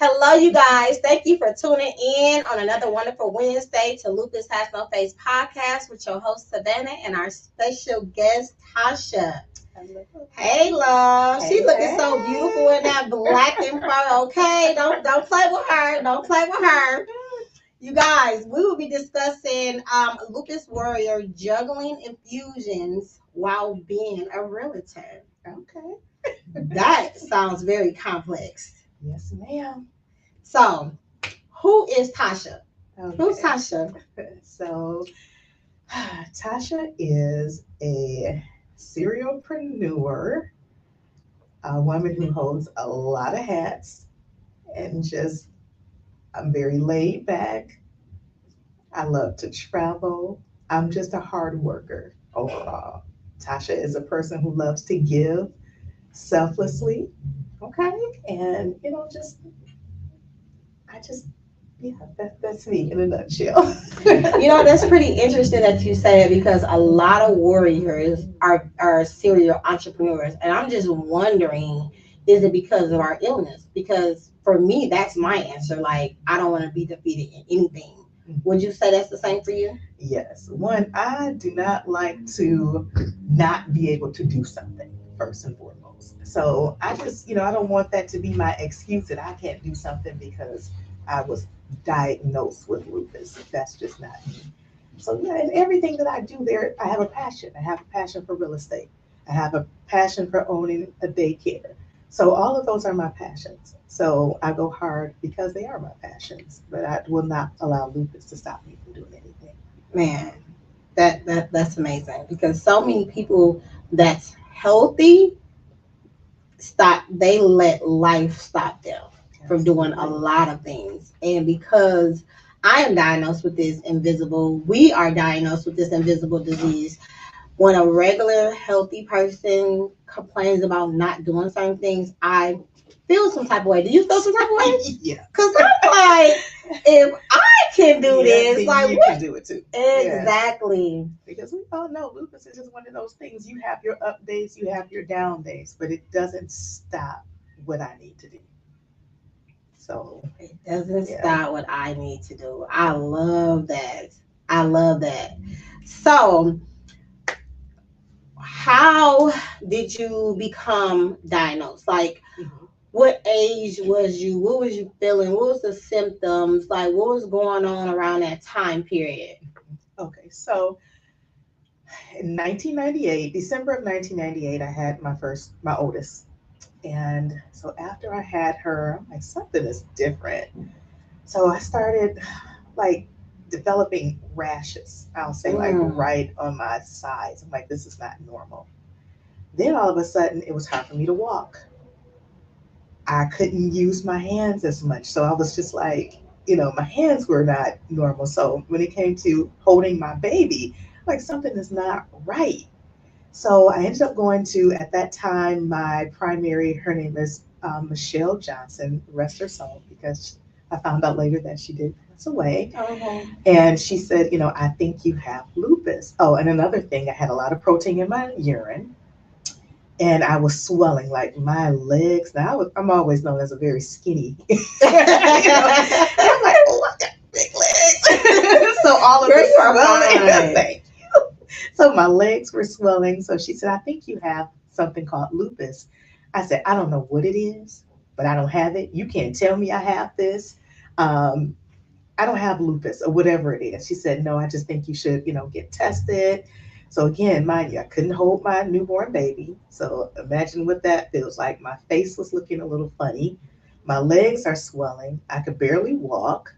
Hello, you guys. Thank you for tuning in on another wonderful Wednesday to Lupus Has No Face podcast with your host, Savannah, and our special guest, Tasha. Hey, love. She looking so beautiful in that black and fur. Okay, don't play with her. Don't play with her. You guys, we will be discussing Lupus Warrior juggling infusions while being a realtor. Okay. That sounds very complex. Yes, ma'am. So, who is Tasha? Okay. Who's Tasha? So, Tasha is a serialpreneur, a woman who holds a lot of hats, and I'm very laid back. I love to travel. I'm just a hard worker overall. Tasha is a person who loves to give selflessly. Okay. And, that's me in a nutshell. That's pretty interesting that you say it because a lot of warriors are serial entrepreneurs. And I'm just wondering, is it because of our illness? Because for me, that's my answer. Like, I don't want to be defeated in anything. Would you say that's the same for you? Yes. One, I do not like to not be able to do something, first and foremost. So I just, I don't want that to be my excuse that I can't do something because I was diagnosed with lupus. That's just not me. So yeah, and everything that I do there, I have a passion. I have a passion for real estate. I have a passion for owning a daycare. So all of those are my passions. So I go hard because they are my passions, but I will not allow lupus to stop me from doing anything. Man, that's amazing because so many people that's healthy they let life stop them from doing a lot of things. And because I am diagnosed with we are diagnosed with this invisible disease. When a regular healthy person complains about not doing certain things, I feel some type of way. Do you feel some type of way? Yeah. Because I'm like, if I can do this, like you can do it too. Exactly. Yeah. Because we all know lupus is just one of those things. You have your up days, you have your down days, but it doesn't stop what I need to do. So it doesn't stop what I need to do. I love that. I love that. So how did you become diagnosed? Like, what age was you? What was you feeling? What was the symptoms? Like, what was going on around that time period? Okay, so in 1998, December of 1998, I had my oldest. And so after I had her, I'm like, something is different. So I started like developing rashes, I'll say, like right on my sides. I'm like, this is not normal. Then all of a sudden, it was hard for me to walk. I couldn't use my hands as much. So I was just like, my hands were not normal. So when it came to holding my baby, like something is not right. So I ended up going to, at that time, my primary, her name is Michelle Johnson, rest her soul, because I found out later that she did pass away. And she said, I think you have lupus. Oh, and another thing, I had a lot of protein in my urine. And I was swelling, like my legs. Now I'm always known as a very skinny. I'm like, oh, I got big legs. So all of this swelling. Thank you. So my legs were swelling. So she said, I think you have something called lupus. I said, I don't know what it is, but I don't have it. You can't tell me I have this. I don't have lupus or whatever it is. She said, no, I just think you should, get tested. So again, mind you, I couldn't hold my newborn baby. So imagine what that feels like. My face was looking a little funny. My legs are swelling. I could barely walk.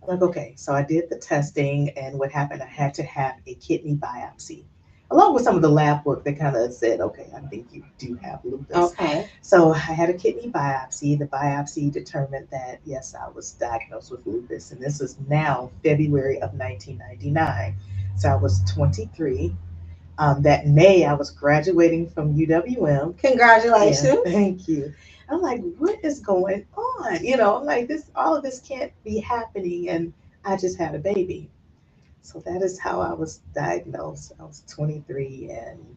I'm like, okay. So I did the testing, and what happened, I had to have a kidney biopsy, along with some of the lab work that kind of said, okay, I think you do have lupus. Okay. So I had a kidney biopsy. The biopsy determined that, yes, I was diagnosed with lupus. And this is now February of 1999. So I was 23. That May, I was graduating from UWM. Congratulations. Yeah, thank you. I'm like, what is going on? I'm like, all of this can't be happening. And I just had a baby. So that is how I was diagnosed. I was 23, and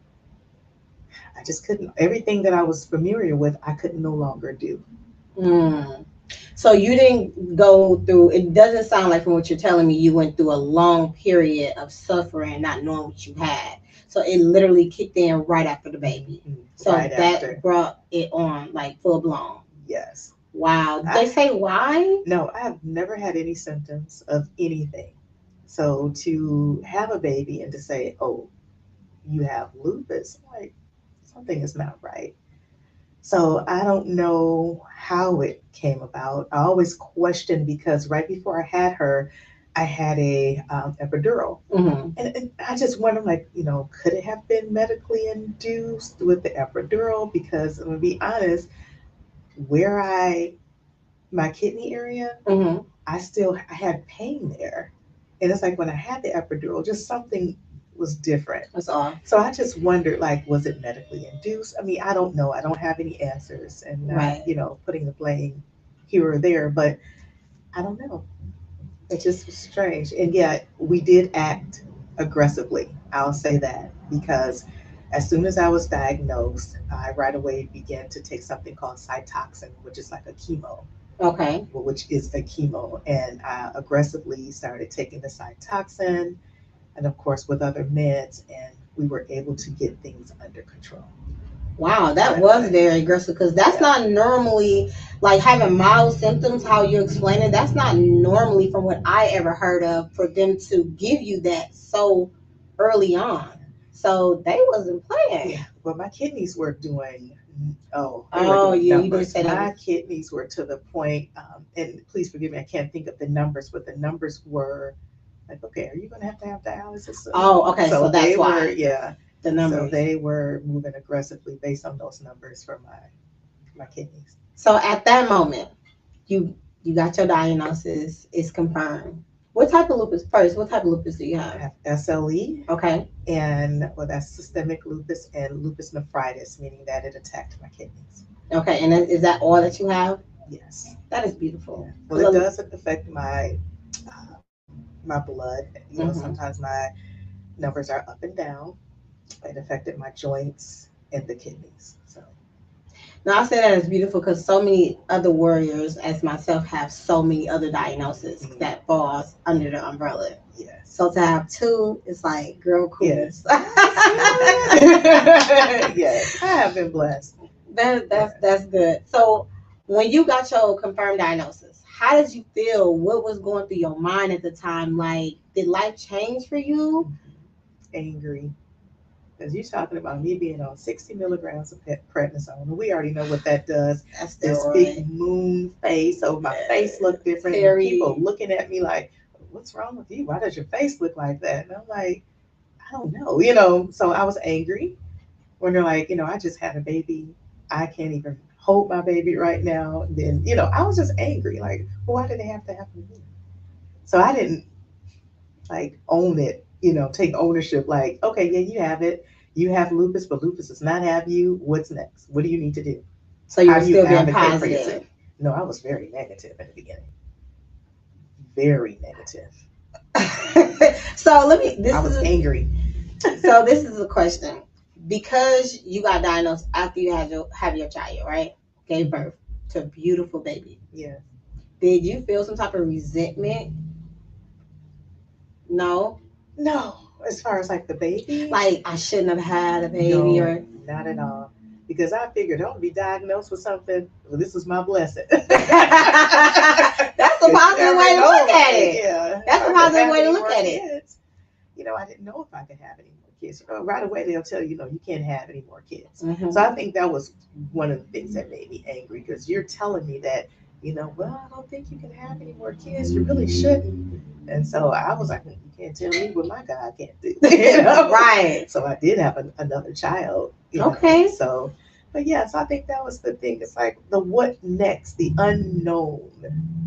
I just couldn't, everything that I was familiar with, I could no longer do. Mm. So you didn't go through, it doesn't sound like from what you're telling me, you went through a long period of suffering, not knowing what you had. So it literally kicked in right after the baby. So right that after. brought it on like full blown. Yes. Wow. Did they say why? No, I have never had any symptoms of anything. So to have a baby and to say, oh, you have lupus, like something is not right. So I don't know how it came about. I always questioned because right before I had her, I had a epidural. Mm-hmm. And I just wonder, like, could it have been medically induced with the epidural? Because I'm going to be honest, where my kidney area, Mm-hmm. I had pain there. And it's like when I had the epidural, just something was different. That's all. So I just wondered, like, was it medically induced? I mean, I don't know. I don't have any answers, and not, Right. putting the blame here or there, but I don't know. It just was strange. And yet we did act aggressively. I'll say that because as soon as I was diagnosed, I right away began to take something called Cytoxin, which is like a chemo. Okay. Which is a chemo. And I aggressively started taking the Cytoxin and, of course, with other meds, and we were able to get things under control. Wow, that was very aggressive because that's not normally like having mild symptoms, how you explain it. That's not normally from what I ever heard of for them to give you that so early on. So they wasn't playing. Yeah, but my kidneys were doing, You didn't say that. My kidneys were to the point, and please forgive me, I can't think of the numbers, but the numbers were like, okay, are you going to have dialysis soon? Oh, okay, so that's why. Yeah. The numbers. So they were moving aggressively based on those numbers for my kidneys. So at that moment, you got your diagnosis, it's confirmed. What type of lupus first? What type of lupus do you have? I have SLE. Okay. And that's systemic lupus and lupus nephritis, meaning that it attacked my kidneys. Okay, and is that all that you have? Yes. That is beautiful. Yeah. Well, it does affect my blood. Sometimes my numbers are up and down. It affected my joints and the kidneys. So. Now I say that is beautiful because so many other warriors, as myself, have so many other diagnoses that falls under the umbrella. Yes. So to have two, it's like, girl, cool. Yes. Yes. I have been blessed. That's good. So when you got your confirmed diagnosis, how did you feel? What was going through your mind at the time? Like, did life change for you? Angry. Because you're talking about me being on 60 milligrams of prednisone. We already know what that does. That's this big moon face. So my face looked different. And people looking at me like, what's wrong with you? Why does your face look like that? And I'm like, I don't know. So I was angry when they're like, I just had a baby. I can't even hold my baby right now. And then, I was just angry. Like, why did they have to happen to me? So I didn't like own it, take ownership. Like, okay, yeah, you have it. You have lupus, but lupus does not have you. What's next? What do you need to do? So you were still being positive? No, I was very negative at the beginning. Very negative. So I was angry. So this is a question. Because you got diagnosed after you have your child, right? Gave birth to a beautiful baby. Yeah. Did you feel some type of resentment? No. As far as like the baby, like I shouldn't have had a baby, or not at all. Because I figured I want to be diagnosed with something. Well, this was my blessing. That's a positive way to look at it. Yeah. That's a positive way to look at it. I didn't know if I could have any more kids. Right away they'll tell you, you can't have any more kids. Mm-hmm. So I think that was one of the things that made me angry, because you're telling me that, well, I don't think you can have any more kids. You really shouldn't. And so I was like, you can't tell me what my God can't do. Right. So I did have another child. Okay. So, but yeah, so I think that was the thing. It's like the what next, the unknown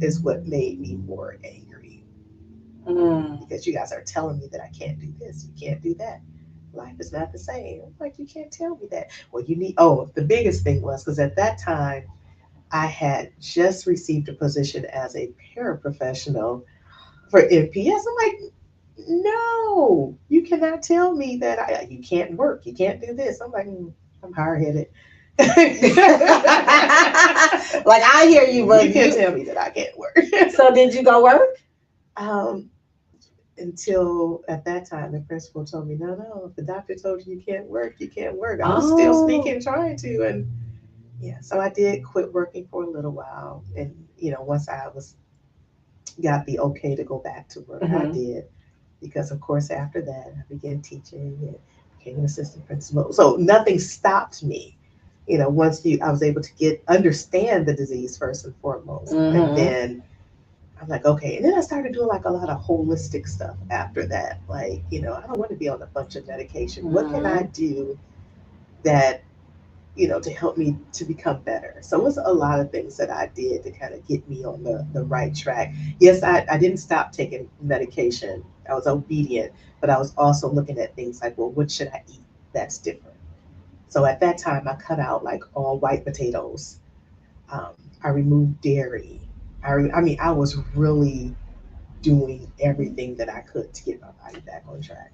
is what made me more angry. Because you guys are telling me that I can't do this, you can't do that. Life is not the same. I'm like, you can't tell me that. Well, the biggest thing was because at that time I had just received a position as a paraprofessional for NPS. I'm like, no, you cannot tell me that you can't work, you can't do this. I'm like, I'm hard headed. Like, I hear you, but you can't tell me that I can't work. So did you go work? Until at that time, the principal told me, no, if the doctor told you can't work, you can't work. I was still speaking, trying to, and yeah, so I did quit working for a little while, and once I got the okay to go back to work, I did, because of course after that I began teaching and became an assistant principal. So nothing stopped me. Once I was able to understand the disease first and foremost, and then I'm like, okay. And then I started doing like a lot of holistic stuff after that. Like, I don't want to be on a bunch of medication. What can I do that, to help me to become better? So it was a lot of things that I did to kind of get me on the right track. Yes, I didn't stop taking medication. I was obedient, but I was also looking at things like, well, what should I eat that's different? So at that time, I cut out like all white potatoes. I removed dairy. I was really doing everything that I could to get my body back on track.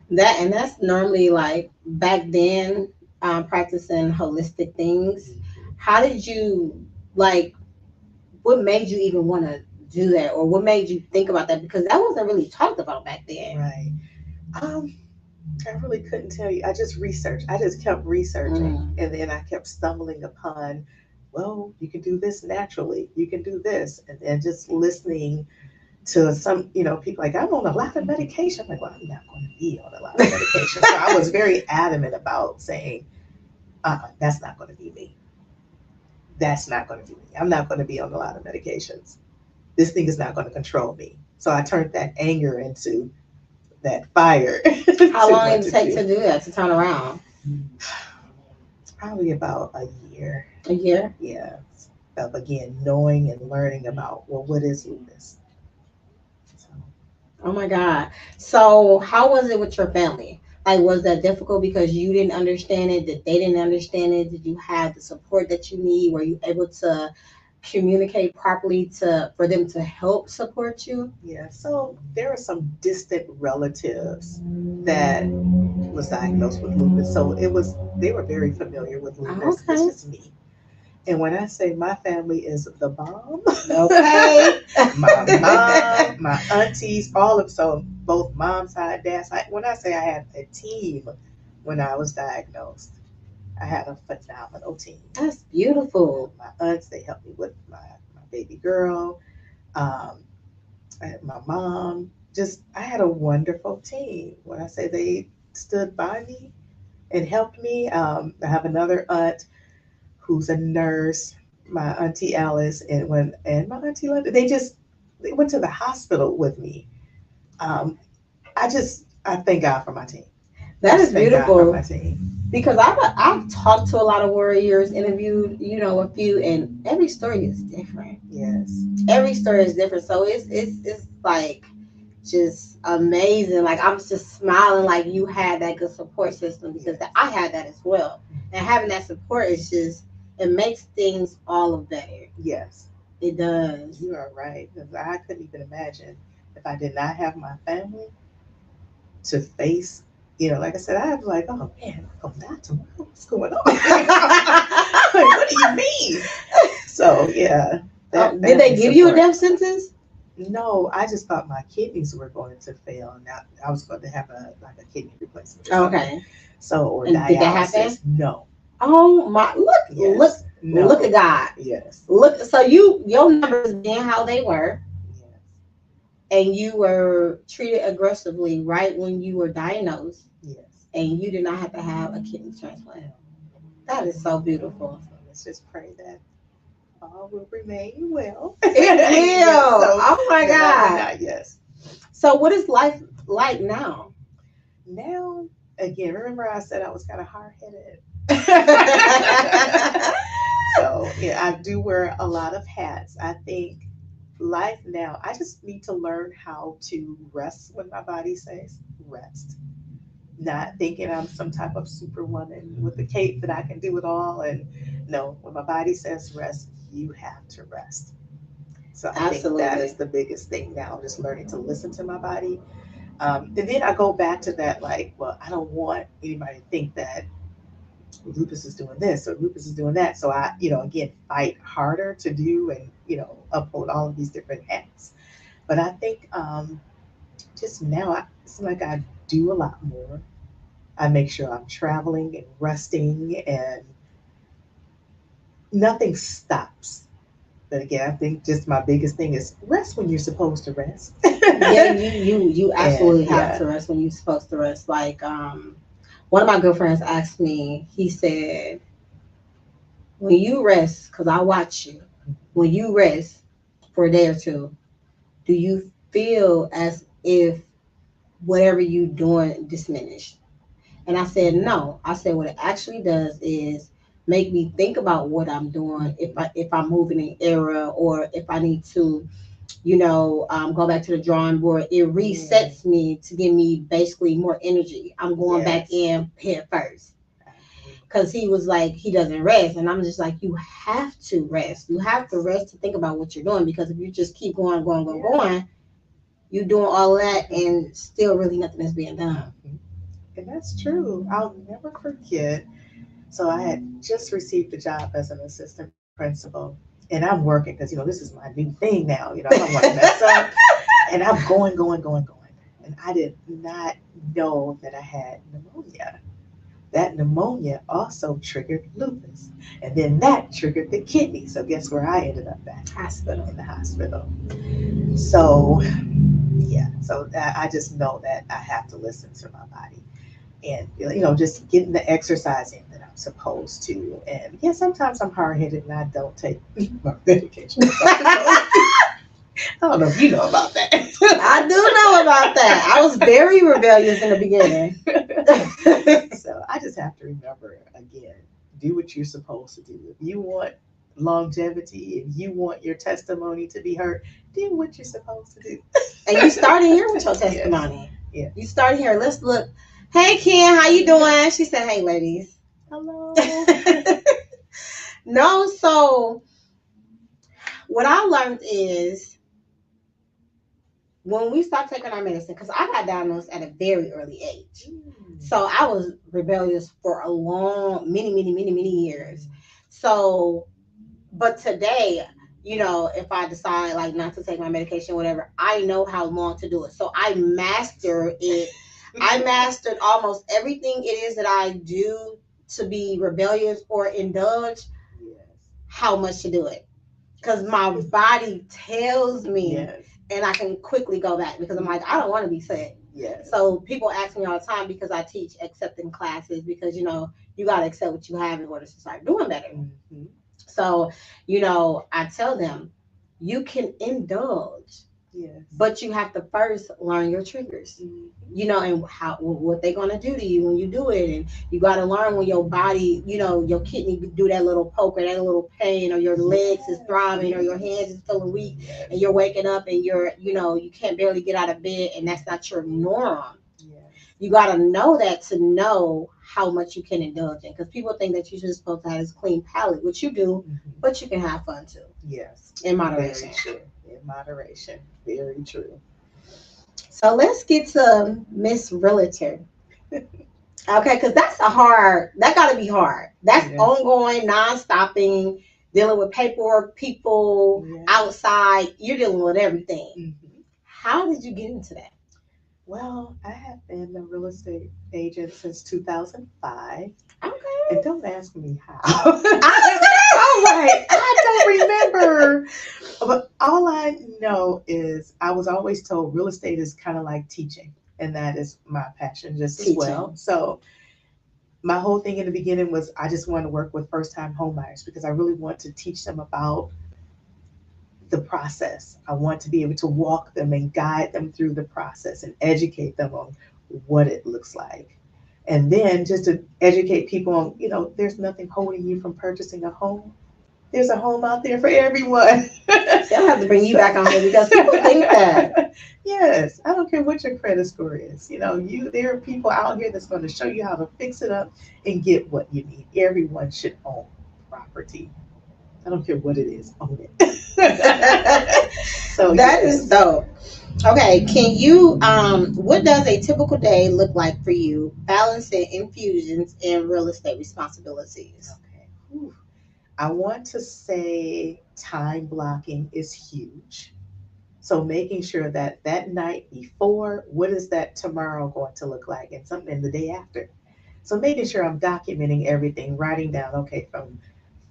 That's normally like back then, practicing holistic things. How did you what made you even want to do that, or what made you think about that? Because that wasn't really talked about back then. Right. I really couldn't tell you. I just researched. I just kept researching, and then I kept stumbling upon, well, you can do this naturally. You can do this, and then just listening to some, people like, I'm on a lot of medication. I'm like, well, I'm not going to be on a lot of medication. So I was very adamant about saying, that's not going to be me. That's not going to be me. I'm not going to be on a lot of medications. This thing is not going to control me. So I turned that anger into that fire. How long did it take to do that, to turn around? Probably about a year. A year? Yeah. Of, again, knowing and learning about, well, what is lupus? Oh my God. So how was it with your family? Like, was that difficult because you didn't understand it? Did they didn't understand it? Did you have the support that you need? Were you able to communicate properly for them to help support you? Yeah. So there are some distant relatives that was diagnosed with lupus. So they were very familiar with lupus. Okay. It's just me. And when I say my family is the bomb, okay, my mom, my aunties, so both mom's side, dad's side. When I say I had a team when I was diagnosed, I had a phenomenal team. That's beautiful. My aunts, they helped me with my baby girl. I had my mom. I had a wonderful team. When I say they stood by me and helped me, I have another aunt who's a nurse, my auntie Alice, and my auntie Linda, they went to the hospital with me. I thank God for my team. That is beautiful. My team. Because I've talked to a lot of warriors, interviewed, a few, and every story is different. Yes. Every story is different. So it's like just amazing. Like, I'm just smiling like you had that good support system, because I had that as well. And having that support is just, it makes things all of better. Yes. It does. You are right. Because I couldn't even imagine if I did not have my family to face, like I said, I was like, oh man, I'm not tomorrow. What's going on? Like, what do you mean? So yeah. Did they give you a death sentence? No, I just thought my kidneys were going to fail, and I was going to have a kidney replacement. Okay. So, or and dialysis. Did that happen? No. Oh my! Look at God. Yes. Look. So your numbers being how they were. And you were treated aggressively right when you were diagnosed. Yes. and you do not have to have a kidney transplant. That is so beautiful. So let's just pray that all will remain well. It will. Yes, so Oh my God. yes. So what is life like now? Now, again, remember I said I was kind of hard headed. So yeah, I do wear a lot of hats. I think life now, I just need to learn how to rest when my body says rest. Not thinking I'm some type of superwoman with the cape that I can do it all. And no, when my body says rest, you have to rest. So I think that is Absolutely. the biggest thing now, just learning to listen to my body. And then I go back to that, like, well, I don't want anybody to think that lupus is doing this or lupus is doing that. So I, again, fight harder to do and, uphold all of these different hats. But I think just now, it's like I do a lot more. I make sure I'm traveling and resting, and nothing stops. But again, I think just my biggest thing is rest when you're supposed to rest. Yeah, you absolutely And have yeah, to rest when you're supposed to rest. Like one of my good friends asked me, he said, when you rest, because I watch you, when you rest for a day or two, do you feel as if whatever you doing diminished? And I said, no. I said, what it actually does is make me think about what I'm doing, if I'm moving in error, or if I need to, go back to the drawing board. It resets me to give me basically more energy. I'm going back yes, in head first. I agree. Because he was like, he doesn't rest. And I'm just like, you have to rest. You have to rest to think about what you're doing. Because if you just keep going, going, going, Yeah. going, you're doing all that and still really nothing is being done. And that's true. I'll never forget. So I had just received a job as an assistant principal, and I'm working because this is my new thing now. I don't want to mess up, and I'm going, going, going, going, and I did not know that I had pneumonia. That pneumonia also triggered lupus, and then that triggered the kidney. So guess where I ended up at? Hospital. In the hospital. So yeah, so I just know that I have to listen to my body, and just getting the exercise in that I'm supposed to. And yeah, sometimes I'm hard headed and I don't take my medication. I don't know if you know about that. I do know about that. I was very rebellious in the beginning. So I just have to remember, again, do what you're supposed to do. If you want longevity, if you want your testimony to be heard, do what you're supposed to do. And you started here with your Yes. testimony. Yeah. You started here. Let's look. Hey, Ken, how you doing? She said, hey, ladies. Hello. No, so what I learned is when we start taking our medicine, because I got diagnosed at a very early age. So I was rebellious for a long, many years. So, but today, if I decide like not to take my medication, whatever, I know how long to do it. So I master it. I mastered almost everything it is that I do to be rebellious or indulge, Yes. how much to do it. Because my body tells me, Yes. and I can quickly go back because I'm like, I don't want to be sick. Yes. So people ask me all the time because I teach accepting classes because, you got to accept what you have in order to start doing better. Mm-hmm. So, I tell them you can indulge, Yes. but you have to first learn your triggers, and what they're going to do to you when you do it. And you got to learn when your body, your kidney do that little poke or that little pain, or your legs is throbbing, or your hands is feeling weak, and you're waking up and you can't barely get out of bed, and that's not your norm. Yes. You got to know that to know how much you can indulge in, because people think that you're just supposed to have this clean palate, which you do, but you can have fun too. Yes. In moderation. Very true. In moderation. Very true. So let's get to Miss Realtor. Okay, because that got to be hard. That's ongoing, non-stopping, dealing with paperwork, people, outside. You're dealing with everything. How did you get into that? Well, I have been a real estate agent since 2005. Okay. And don't ask me how. I don't remember. But all I know is I was always told real estate is kind of like teaching. and that is my passion just as well. Teaching. So my whole thing in the beginning was I just want to work with first time homebuyers because I really want to teach them about the process. I want to be able to walk them and guide them through the process and educate them on what it looks like. And then just to educate people on, there's nothing holding you from purchasing a home. There's a home out there for everyone. They'll have to bring you back on here because people think that. Yes, I don't care what your credit score is. There are people out here that's going to show you how to fix it up and get what you need. Everyone should own property. I don't care what it is, own it. So that is dope. Okay, can you what does a typical day look like for you balancing infusions and real estate responsibilities? Okay. Whew. I want to say time blocking is huge. So making sure that that night before, what is that tomorrow going to look like, and something the day after. So making sure I'm documenting everything, writing down, okay, from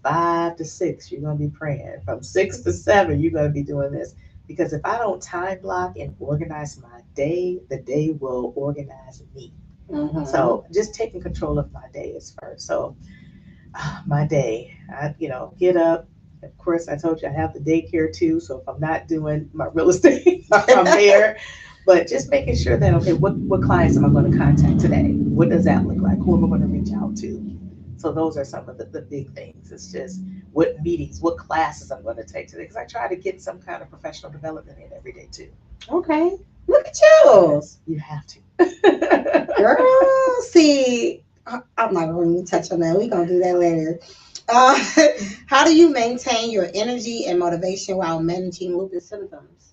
5 to 6, you're going to be praying. From 6 to 7, you're going to be doing this. Because if I don't time block and organize my day, the day will organize me. Mm-hmm. So just taking control of my day is first. So my day, get up. Of course, I told you I have the daycare too. So if I'm not doing my real estate, I'm there. But just making sure that, okay, what clients am I going to contact today? What does that look like? Who am I going to reach out to? So those are some of the big things. It's just what meetings, what classes I'm going to take today. Because I try to get some kind of professional development in every day too. Okay. Look at you. You have to. Girl, see, I'm not going to touch on that. We're going to do that later. How do you maintain your energy and motivation while managing lupus symptoms?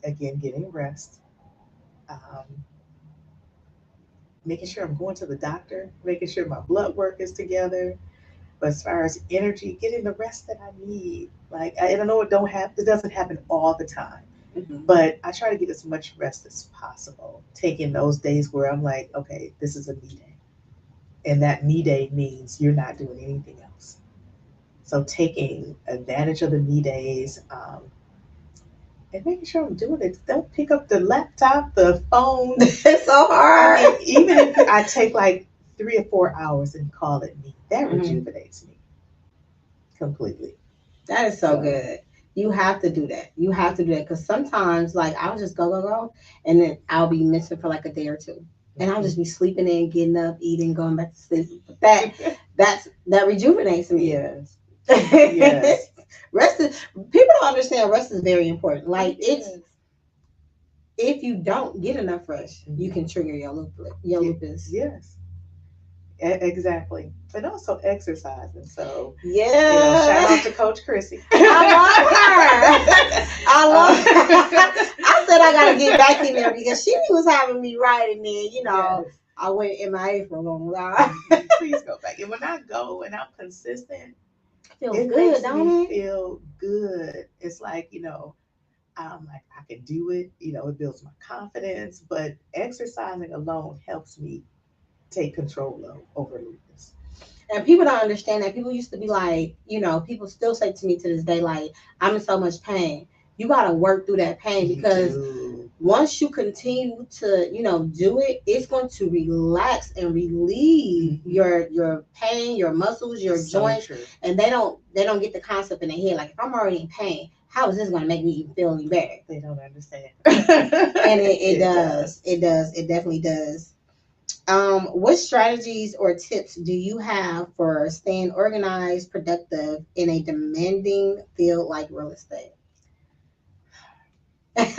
Again, getting rest. Making sure I'm going to the doctor, making sure my blood work is together. But as far as energy, getting the rest that I need. Like I don't know, it doesn't happen all the time. Mm-hmm. But I try to get as much rest as possible. Taking those days where I'm like, okay, this is a me day. And that me day means you're not doing anything else. So taking advantage of the me days, and making sure I'm doing it. Don't pick up the laptop, the phone. It's so hard. I mean, even if I take like 3 or 4 hours and call it me, that rejuvenates me completely. That is so good. You have to do that. You have to do that because sometimes, like, I'll just go, and then I'll be missing for like a day or two, and I'll just be sleeping in, getting up, eating, going back to sleep. But that rejuvenates me. Yes. Yes. Rest is, people don't understand rest is very important. Like if you don't get enough rest, you can trigger your lupus. Yes. Exactly. And also exercising. So yeah, shout out to Coach Chrissy. I love her. I said I gotta get back in there because she was having me right, and then yes. I went MIA for a long while. Please go back. And when I go and I'm consistent, it good, don't makes me it? Feel good. It's like, I'm like, I can do it. It builds my confidence. But exercising alone helps me take control over lupus. And people don't understand that. People used to be like, people still say to me to this day, like, I'm in so much pain. You got to work through that pain because once you continue to, do it, it's going to relax and relieve your pain, your muscles, your joints. True. And they don't get the concept in their head. Like, if I'm already in pain, how is this going to make me feel any better? They don't understand. And it does. It does. It definitely does. What strategies or tips do you have for staying organized, productive in a demanding field like real estate? Because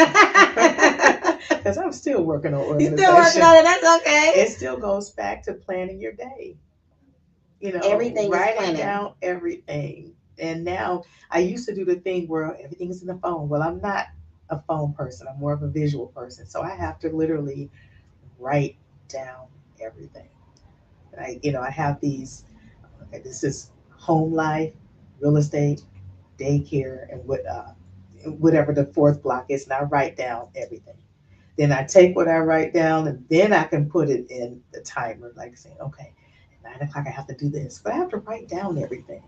I'm still working on organization. You're still working on it. That's okay. It still goes back to planning your day. Everything writing down everything. And now I used to do the thing where everything is in the phone. Well, I'm not a phone person. I'm more of a visual person. So I have to literally write down everything. I have these. Okay, this is home life, real estate, daycare, and whatever the fourth block is, and I write down everything. Then I take what I write down, and then I can put it in the timer, like saying, okay, at 9 o'clock I have to do this, but I have to write down everything.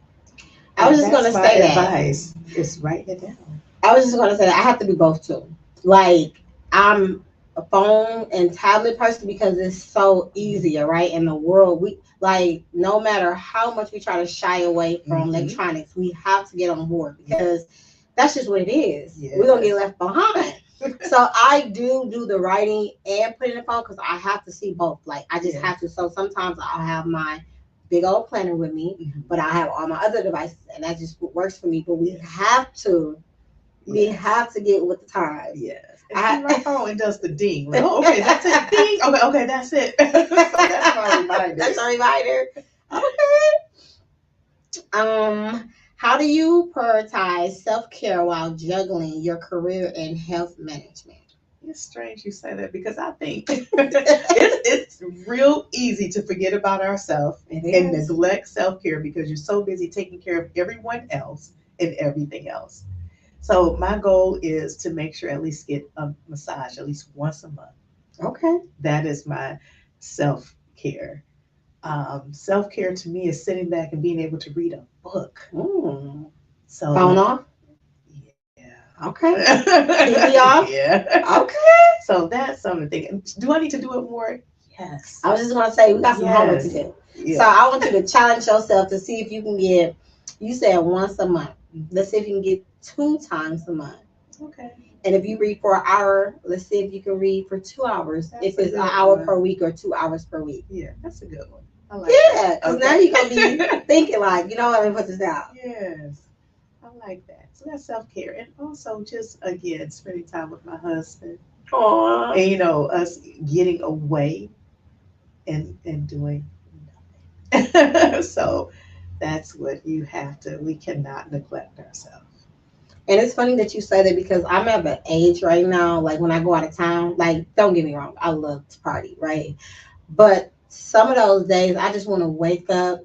I was just going to say that. Advice is writing it down. I was just going to say that I have to do both too. Like I'm a phone and tablet person because it's so easier, right? In the world, we like no matter how much we try to shy away from electronics, we have to get on board because that's just what it is. Yes. We're gonna get left behind. So I do the writing and put in the phone because I have to see both. Like I just have to. So sometimes I'll have my big old planner with me, but I have all my other devices, and that just works for me. But we have to. We have to get with the times. Yes. And my phone, it does the ding. Like, oh, okay, that's it. Ding. Okay, that's it. So that's my reminder. That's a reminder. Okay. How do you prioritize self-care while juggling your career and health management? It's strange you say that because I think it's real easy to forget about ourselves and neglect self-care because you're so busy taking care of everyone else and everything else. So my goal is to make sure I at least get a massage at least once a month. Okay. That is my self-care. Self-care to me is sitting back and being able to read a book. So phone off? Yeah. Okay. TV off? Yeah. Okay. So that's something. Do I need to do it more? Yes. I was just going to say, we got some homework to do. Yeah. So I want you to challenge yourself to see if you can get, you said once a month. Let's see if you can get 2 times a month. Okay. And if you read for an hour, let's see if you can read for 2 hours. That's if it's an hour per week or 2 hours per week. Yeah, that's a good one. I like because now you're going to be thinking like, you know what, let me put this out. Yes. I like that. So that's self-care. And also just, again, spending time with my husband. Aww. And, us getting away and doing nothing. So that's what we cannot neglect ourselves. And it's funny that you say that because I'm at an age right now, like when I go out of town, like don't get me wrong, I love to party, right? But some of those days I just want to wake up,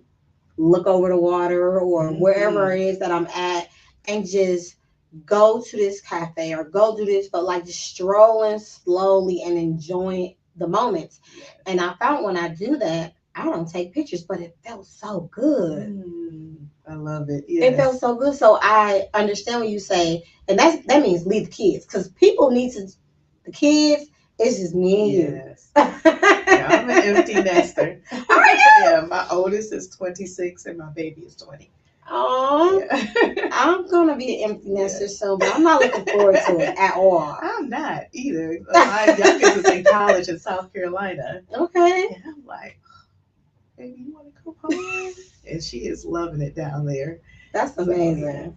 look over the water or wherever it is that I'm at and just go to this cafe or go do this, but like just strolling slowly and enjoying the moments. And I found when I do that, I don't take pictures, but it felt so good. I love it. Yes. It felt so good. So I understand what you say, and that means leave the kids because people need to. The kids, it's just me and you. Yes. Yeah, I'm an empty nester. Are you? Yeah, my oldest is 26 and my baby is 20. Oh, yeah. I'm gonna be an empty nester soon, but I'm not looking forward to it at all. I'm not either. My youngest is in college in South Carolina. Okay. And I'm like, baby, you want to come home? And she is loving it down there. That's amazing.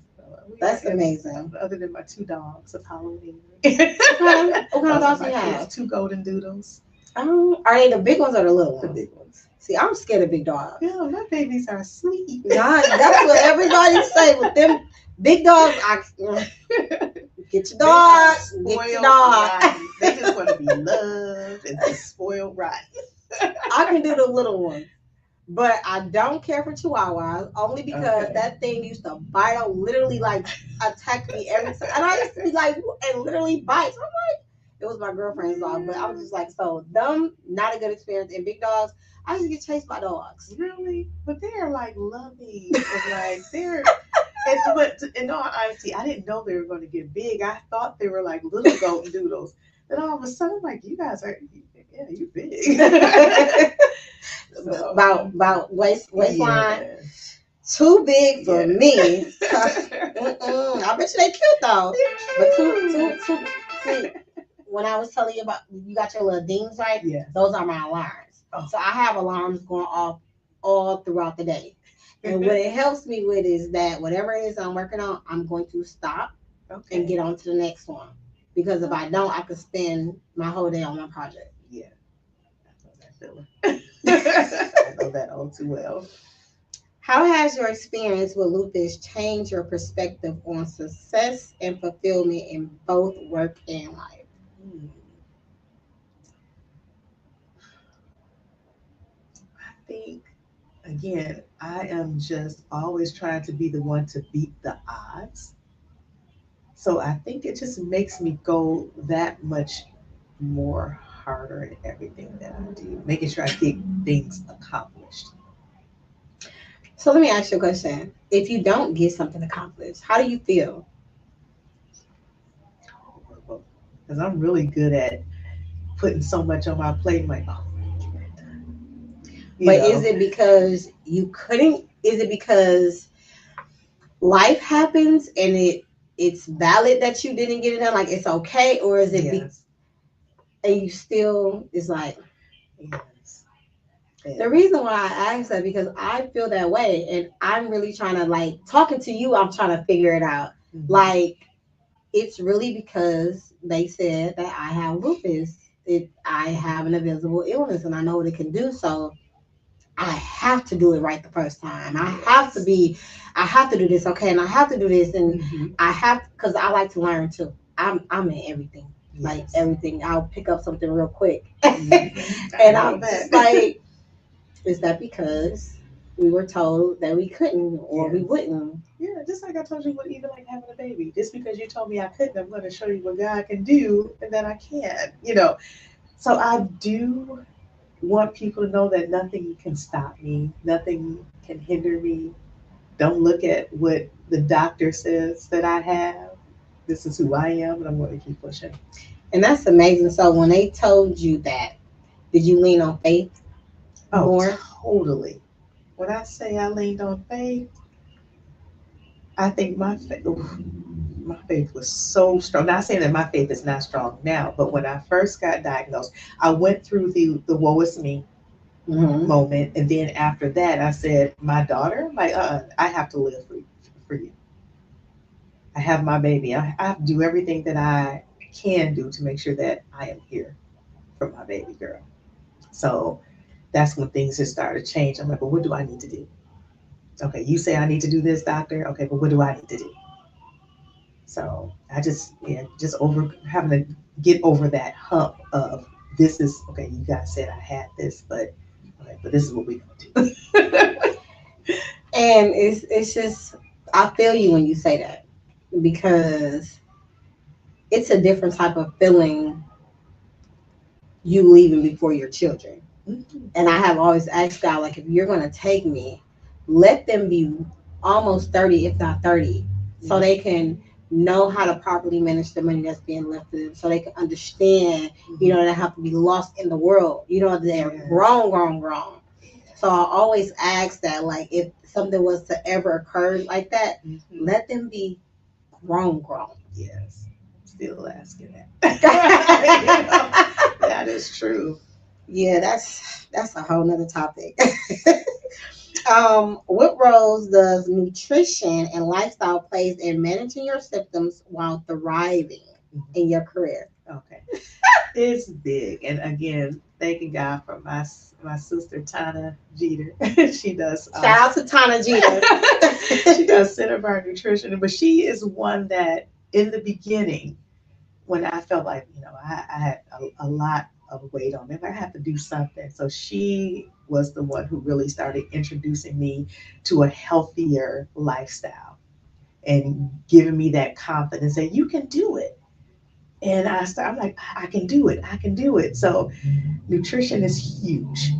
That's amazing. Other than my 2 dogs of Halloween. What kind of dogs do you have? 2 golden doodles. Are they the big ones or the little ones? The big ones. See, I'm scared of big dogs. Yeah, my babies are sweet. Nah, that's what everybody say with them big dogs. Get your dog. Get your dog. They just want to be loved and just spoiled rotten. I can do the little ones. But I don't care for Chihuahuas only because that thing used to bite out, literally like attack me every time. And I used to be like, and literally bites. I'm like, it was my girlfriend's dog, but I was just like, so them, not a good experience. And big dogs, I used to get chased by dogs. Really? But they're like loving. And like they're, but in all honesty, I didn't know they were going to get big. I thought they were like little golden doodles. Then all of a sudden, like, you guys are, yeah, you big. So, about waistline, too big for me. I bet you they cute though. But too. See, when I was telling you about you got your little dings, right? Yeah. Those are my alarms. Oh. So I have alarms going off all throughout the day. And what it helps me with is that whatever it is I'm working on, I'm going to stop and get on to the next one. Because if I don't, I could spend my whole day on my project. Yeah. I know that feeling. I know that all too well. How has your experience with lupus changed your perspective on success and fulfillment in both work and life? I think, again, I am just always trying to be the one to beat the odds. So I think it just makes me go that much more harder in everything that I do, making sure I get things accomplished. So let me ask you a question. If you don't get something accomplished, how do you feel? Because I'm really good at putting so much on my plate. I'm like, oh, But is it because you couldn't? Is it because life happens and it's valid that you didn't get it done? Like it's okay, or is it? Yes. And you still is like. Yes. The reason why I ask that because I feel that way, and I'm really trying to like talking to you. I'm trying to figure it out. Mm-hmm. Like it's really because they said that I have lupus. I have an invisible illness, and I know what it can do. So I have to do it right the first time. I have to be. I have to do this, okay, and I have to do this, and I have because I like to learn too. I'm in everything, like everything. I'll pick up something real quick, and I'm just like. Is that because we were told that we couldn't or we wouldn't? Yeah, just like I told you, what even like having a baby. Just because you told me I couldn't, I'm going to show you what God can do and that I can. So I do want people to know that nothing can stop me, nothing can hinder me. Don't look at what the doctor says that I have. This is who I am, and I'm going to keep pushing. And that's amazing. So when they told you that, did you lean on faith more? Totally. When I say I leaned on faith, I think my faith was so strong. Not saying that my faith is not strong now, but when I first got diagnosed, I went through the woe is me moment, and then after that, I said, "My daughter, I have to live for you. I have my baby. I have to do everything that I can do to make sure that I am here for my baby girl." So that's when things just started to change. I'm like, "Well, what do I need to do?" Okay, you say I need to do this, doctor. Okay, but what do I need to do? So I just over having to get over that hump of this is okay. You guys said I had this, but okay, but this is what we're gonna do. And it's just I feel you when you say that because it's a different type of feeling you leaving before your children. Mm-hmm. And I have always asked God, like, if you're gonna take me, let them be almost 30, if not 30, so they can know how to properly manage the money that's being left to them, so they can understand, they have to be lost in the world. They're grown. So I always ask that, like, if something was to ever occur like that, let them be grown. Yes, still asking that. That is true. Yeah, that's a whole nother topic. What roles does nutrition and lifestyle plays in managing your symptoms while thriving in your career? Okay, it's big, and again, thanking God for my sister Tana Jeter. She does. Shout out to Tana Jeter. She does Center of Our Nutrition, but she is one that in the beginning, when I felt like I had a lot of weight on me, I have to do something. So she was the one who really started introducing me to a healthier lifestyle and giving me that confidence that you can do it. And I'm like, I can do it. I can do it. So nutrition is huge.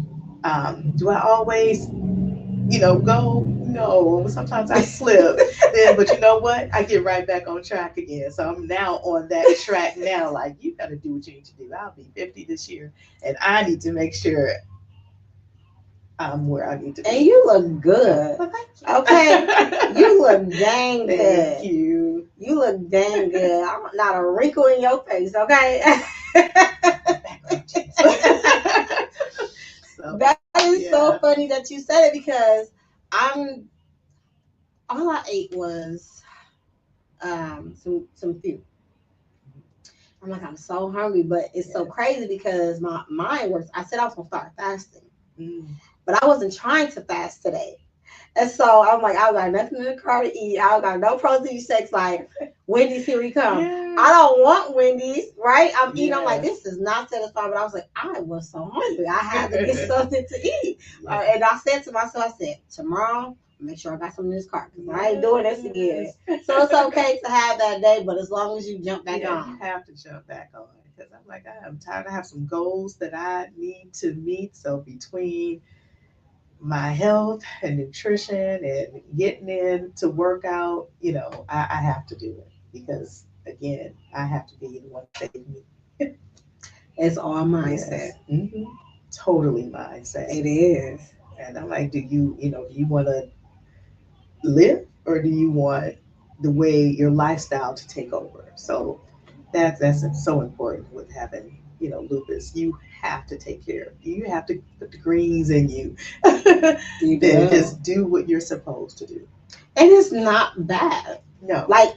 Do I always, go? No. Sometimes I slip. But you know what? I get right back on track again. So I'm now on that track now. Like, you got to do what you need to do. I'll be 50 this year, and I need to make sure I'm where I need to be. And you look good. Okay? You look dang good. Thank you. You look dang good. I'm not a wrinkle in your face, okay? That is so funny that you said it because all I ate was some food. I'm like, I'm so hungry, but it's so crazy because my mind works. I said I was gonna start fasting, but I wasn't trying to fast today. And so I'm like, I got nothing in the car to eat. I got no protein shakes. Like, Wendy's, here we come. Yeah. I don't want Wendy's, right? I'm eating. I'm like, this is not satisfying. But I was like, I was so hungry. I had to get something to eat. And I said to myself, tomorrow, make sure I got something in this car because I ain't doing this again. So it's okay to have that day, but as long as you jump back on. You have to jump back on because I'm like, I'm tired. I have some goals that I need to meet. So between my health and nutrition and getting in to work out, I have to do it because again, I have to be the one saving me. It's all mindset. Yes. Mm-hmm. Totally mindset. It is. And I'm like, do you want to live, or do you want the way your lifestyle to take over? So that's so important with having lupus. You have to take care of you. You have to put the greens in you. You Then do. just do what you're supposed to do. And it's not bad. No. Like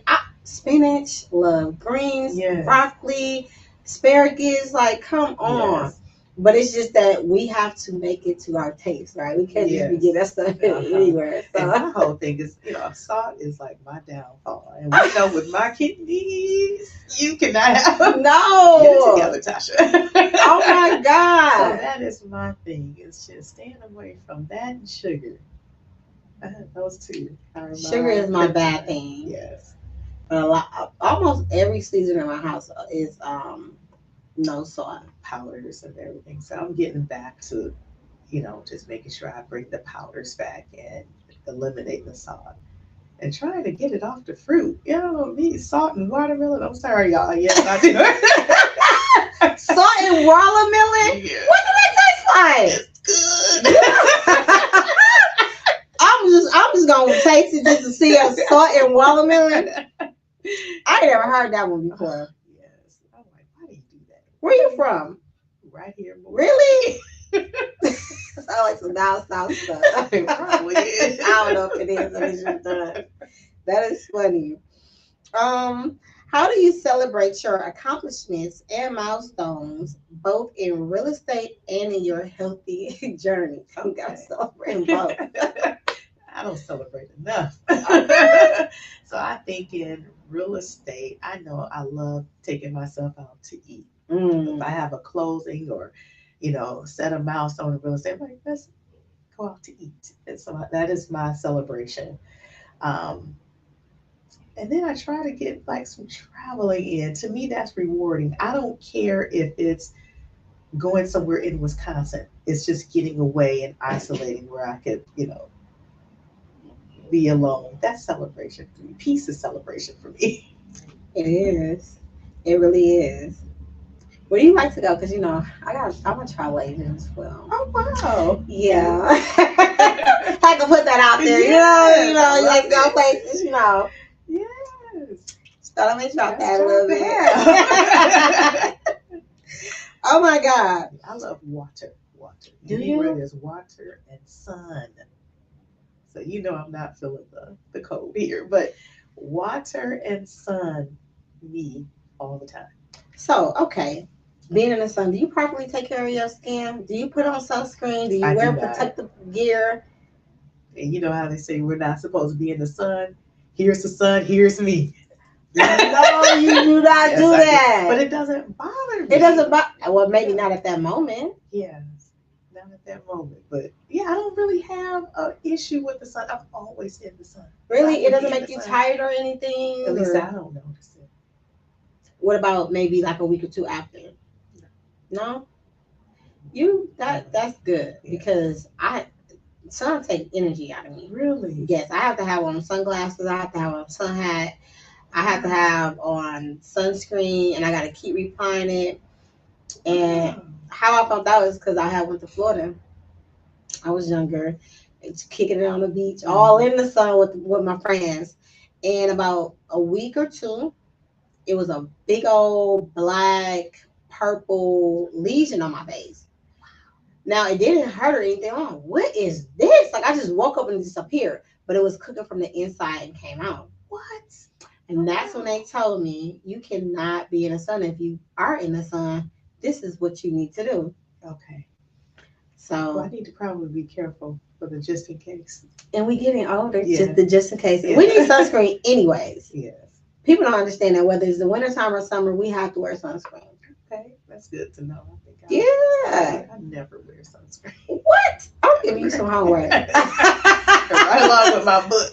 spinach, love greens, Yes. broccoli, asparagus. Like, come on. Yes. But it's just that we have to make it to our taste, right? We can't just be Yes. getting that stuff anywhere. And my So whole thing is, salt is like my downfall. And we know with my kidneys, you cannot have Get it no. together, Tasha. Oh my So God. that is my thing. It's just staying away from that and sugar. Those two are Sugar is my bad kryptonite. thing. Yes. But almost every season in my house is no salt. Powders and everything. So I'm getting back to, just making sure I bring the powders back and eliminate the salt. And trying to get it off the fruit. Me, salt and watermelon. I'm sorry, y'all. Yes, I do. Salt and watermelon? Yeah. What do that taste like? It's good. I'm just gonna taste it just to see a salt and watermelon. I ain't never heard that one before. Yes. I'm like, why do you do that? Where you from? Right here. Really? Sound like some down south stuff. Probably is. I don't know if it is or it's just done. That is funny. How do you celebrate your accomplishments and milestones, both in real estate and in your healthy journey? You gotta celebrate both. I don't celebrate enough. So I think in real estate, I know I love taking myself out to eat. If I have a closing or, set a milestone in real estate, I'm like, let's go out to eat. And so that is my celebration. Um, and then I try to get like some traveling in. To me, that's rewarding. I don't care if it's going somewhere in Wisconsin. It's just getting away and isolating where I could, be alone. That's celebration for me. Peace is celebration for me. It is. It really is. Where do you like to go? Because I'm a travel agent as well. Oh wow. Yeah. I can put that out there. Yes, You like to go places, Yes. So let me drop That's that a little drop bit. Oh my God. I love water. Water. Do Anywhere you? there's water and sun. So I'm not feeling the cold here, but water and sun, me all the time. So, okay. Being in the sun, do you properly take care of your skin? Do you put on sunscreen? Do you I wear do not. protective gear? And you know how they say we're not supposed to be in the sun? Here's the sun, here's me. No, you do not Yes, do I that. But it doesn't bother me. It doesn't bother. Well, maybe not at that moment. Yes, not at that moment. But yeah, I don't really have an issue with the sun. I'm always in the sun. Really? It doesn't In make the you sun. tired or anything? At least or- I don't notice it. What about maybe like a week or two after? No? That's good Yeah. because sun take energy out of me. Really? Yes, I have to have on sunglasses, I have to have on a sun hat, I have to have on sunscreen, and I gotta keep replying it. And how I found out is because I had went to Florida. I was younger, kicking it on the beach, all in the sun with my friends. And about a week or two, it was a big old black, purple lesion on my face. Now it didn't hurt or anything. I'm like, what is this? Like I just woke up and it disappeared, but it was cooking from the inside and came out. What? And that's when they told me you cannot be in the sun. If you are in the sun, this is what you need to do. Okay. So Well, I need to probably be careful for the just in case. and we getting older, Yeah. just in case. Yeah. We need sunscreen anyways. Yes. People don't understand that whether it's the wintertime or summer, we have to wear sunscreen. Okay, that's good to know. I think Yeah. I never wear sunscreen. What? I'll give you some homework. Right along with my book.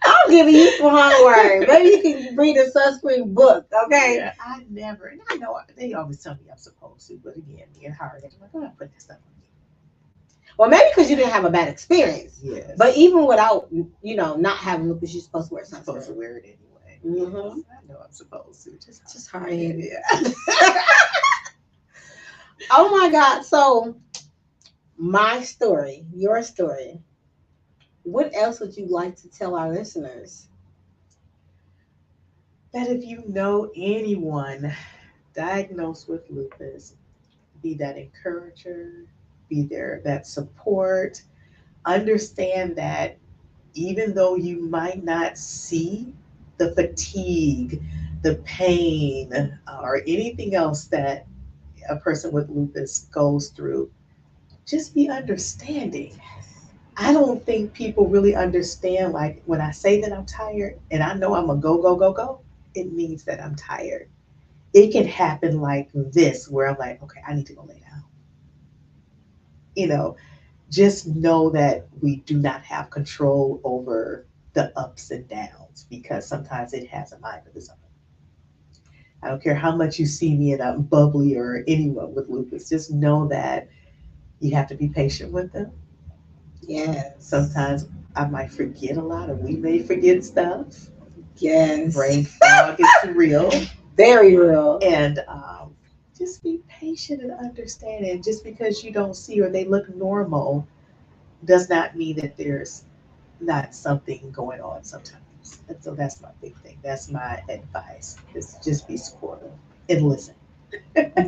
I'm giving you some homework. Maybe you can read a sunscreen book, okay? Yeah, I never, and I know they always tell me I'm supposed to, but again, being hard, I'm like, oh, I put that stuff on me. Well, maybe because you didn't have a bad experience. Yes. But even without, not having lupus, you're supposed to wear I'm supposed to sunscreen. wear it anyway. Mhm. Yes, I know I'm supposed to. Just hard-headed. Yeah. Oh my God. So my story, your story. What else would you like to tell our listeners? That if you know anyone diagnosed with lupus, be that encourager, be there that support, understand that even though you might not see the fatigue, the pain, or anything else that a person with lupus goes through, just be understanding. I don't think people really understand, like when I say that I'm tired and I know I'm a go, go, go, go, it means that I'm tired. It can happen like this, where I'm like, okay, I need to go lay down. You know, just know that we do not have control over the ups and downs because sometimes it has a mind of its own. I don't care how much you see me and I'm bubbly or anyone with lupus, just know that you have to be patient with them. Yes. Sometimes I might forget a lot, or we may forget stuff. Yes. Brain fog is real. Very real. And just be patient and understand it. Just because you don't see or they look normal does not mean that there's not something going on sometimes. And so that's my big thing. That's my advice is just be supportive and listen.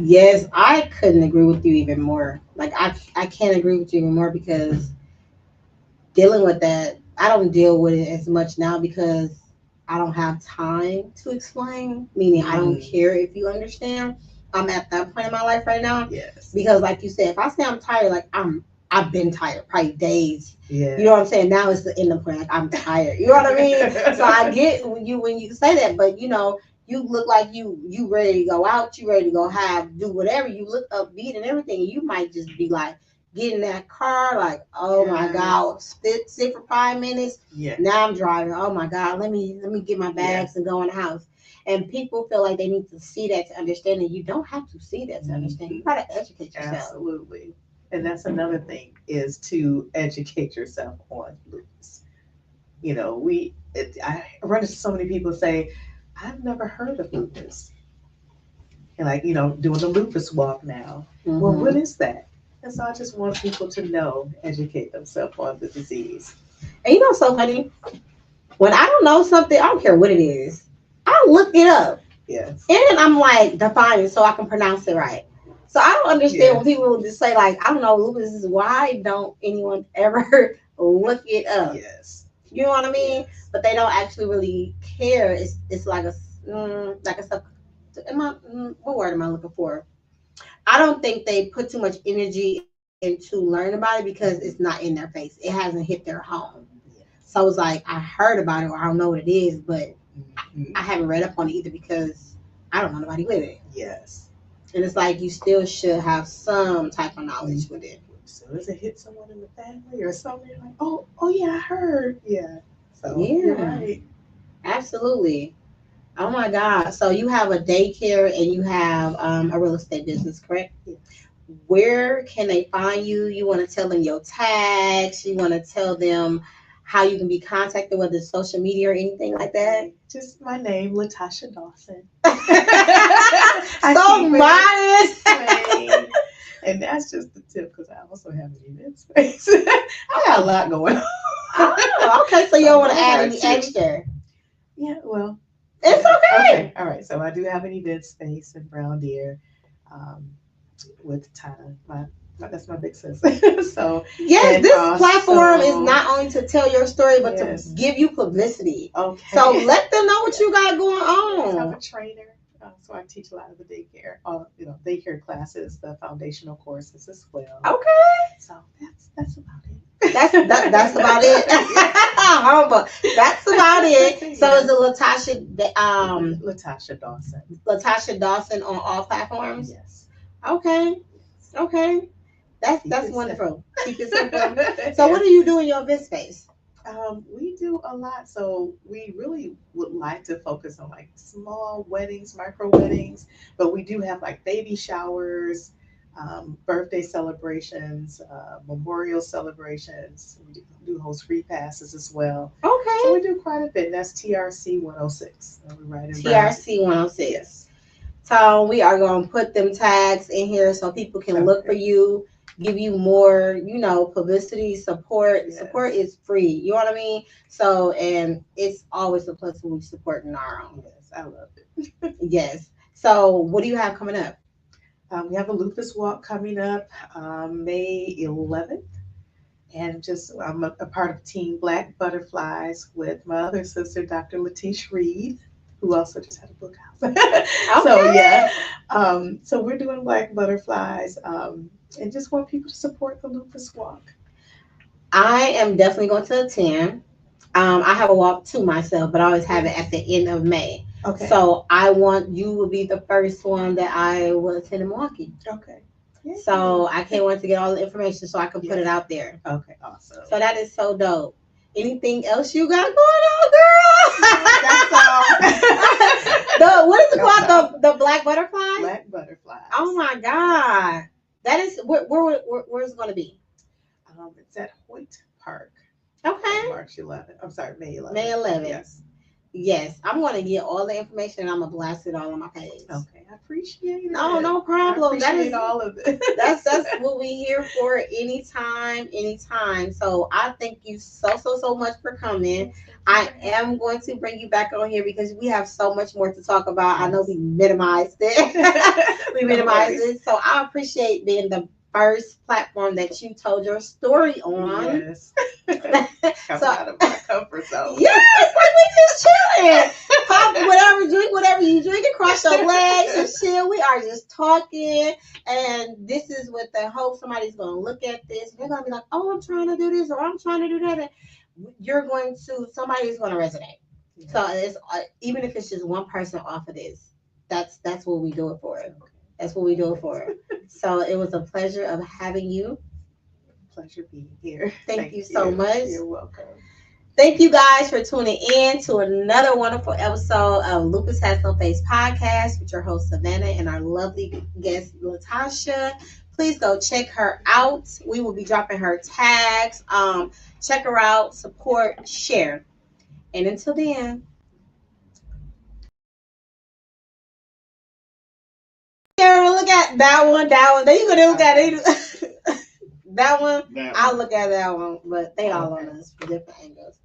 Yes, I couldn't agree with you even more. Like I can't agree with you even more because dealing with that, I don't deal with it as much now because I don't have time to explain. Meaning, I don't care if you understand. I'm at that point in my life right now. Yes. Because, like you said, if I say I'm tired, like I've been tired, probably days. Yeah. You know what I'm saying? Now it's the end of the point. Like I'm tired. You know what I mean? So I get when you say that, but you look like you ready to go out. You ready to go do whatever. You look upbeat and everything. You might just be like get in that car, like, oh my God, sit for 5 minutes. Yeah. Now I'm driving. Oh my God, let me get my bags and go in the house. And people feel like they need to see that to understand, and you don't have to see that to understand. You gotta educate yourself. Absolutely. And that's another thing is to educate yourself on lupus. I run into so many people say, I've never heard of lupus. And like, doing the lupus walk now. Well, what is that? And so I just want people to know, educate themselves on the disease. And so funny, when I don't know something, I don't care what it is, I'll look it up. Yes. And then I'm like, define it so I can pronounce it right. So I don't understand when people just say, like, I don't know, lupus is why don't anyone ever look it up? Yes. You know what I mean? Yes. But they don't actually really care. It's like like a sub. What word am I looking for? I don't think they put too much energy into learning about it because it's not in their face. It hasn't hit their home. So it's like I heard about it or I don't know what it is, but I haven't read up on it either because I don't know nobody with it. Yes. And it's like you still should have some type of knowledge with it. So does it hit someone in the family or something? Like, oh yeah, I heard. Yeah. So yeah, you're right. Absolutely. Oh my God. So you have a daycare and you have a real estate business, correct? Yes. Where can they find you? You want to tell them your tags? You want to tell them how you can be contacted, whether it's social media or anything like that? Just my name, Latasha Dawson. So modest. And that's just the tip because I also have an event space. I got a lot going on. Oh, okay. So you don't want to add any extra? Yeah, well. It's okay. All right. So I do have an event space in Brown Deer with Tasha. That's my big sis. So yes, this platform is not only to tell your story, but to give you publicity. Okay. So let them know what you got going on. I'm a trainer. So I teach a lot of the daycare classes, the foundational courses as well. Okay. So that's about it. That's about it. That's about it. So is it Latasha Dawson. Latasha Dawson on all platforms? Yes. Okay. That's wonderful. Keep it simple. So what do you do in your event space? We do a lot. So we really would like to focus on like small weddings, micro weddings, but we do have like baby showers, birthday celebrations, memorial celebrations. We do host repasses as well. Okay. So we do quite a bit. That's TRC 106. We're right in TRC 106. Yes. Tom, we are going to put them tags in here so people can look for you, give you more, publicity, support. Yes. Support is free. You know what I mean? So, and it's always a plus when we supporting our own. Yes, I love it. Yes. So, what do you have coming up? We have a lupus walk coming up May 11th. And I'm a part of Team Black Butterflies with my other sister, Dr. Latasha Reed, who also just had a book out. Okay. So yeah, so we're doing Black Butterflies, and just want people to support the Lupus Walk. I am definitely going to attend. I have a walk to myself, but I always have it at the end of May. Okay. So you will be the first one that I will attend in Milwaukee. Okay. So I can't wait to get all the information so I can put it out there. Okay, awesome. So that is so dope. Anything else you got going on, girl? That's all. What is it called? The Black Butterflies? Black Butterflies. Oh my God. That is where's it going to be? It's at Hoyt Park. Okay. March 11th. I'm sorry, May 11th. May 11th. Yes. Yes, I'm going to get all the information and I'm going to blast it all on my page. Okay, I appreciate it. No problem. That is all of it. That's what we here for anytime. So I thank you so much for coming. I am going to bring you back on here because we have so much more to talk about. I know we minimized it. So I appreciate being the first platform that you told your story on. Yes. Come out of my comfort zone. Yes, like we just chilling. Pop whatever you drink, across your legs and chill. We are just talking, and this is with the hope somebody's going to look at this. They're going to be like, "Oh, I'm trying to do this," or "I'm trying to do that." And somebody's going to resonate. Yeah. So it's even if it's just one person off of this, that's what we do it for. That's what we do it for. So it was a pleasure of having you. Pleasure being here. Thank you so much. You're welcome. Thank you guys for tuning in to another wonderful episode of Lupus Has No Face podcast with your host Savannah and our lovely guest Latasha. Please go check her out. We will be dropping her tags. Check her out, support, share. And until then. Girl, look at that one. Then you gonna look at it. That one, I'll look at that one, but they all on us for different angles.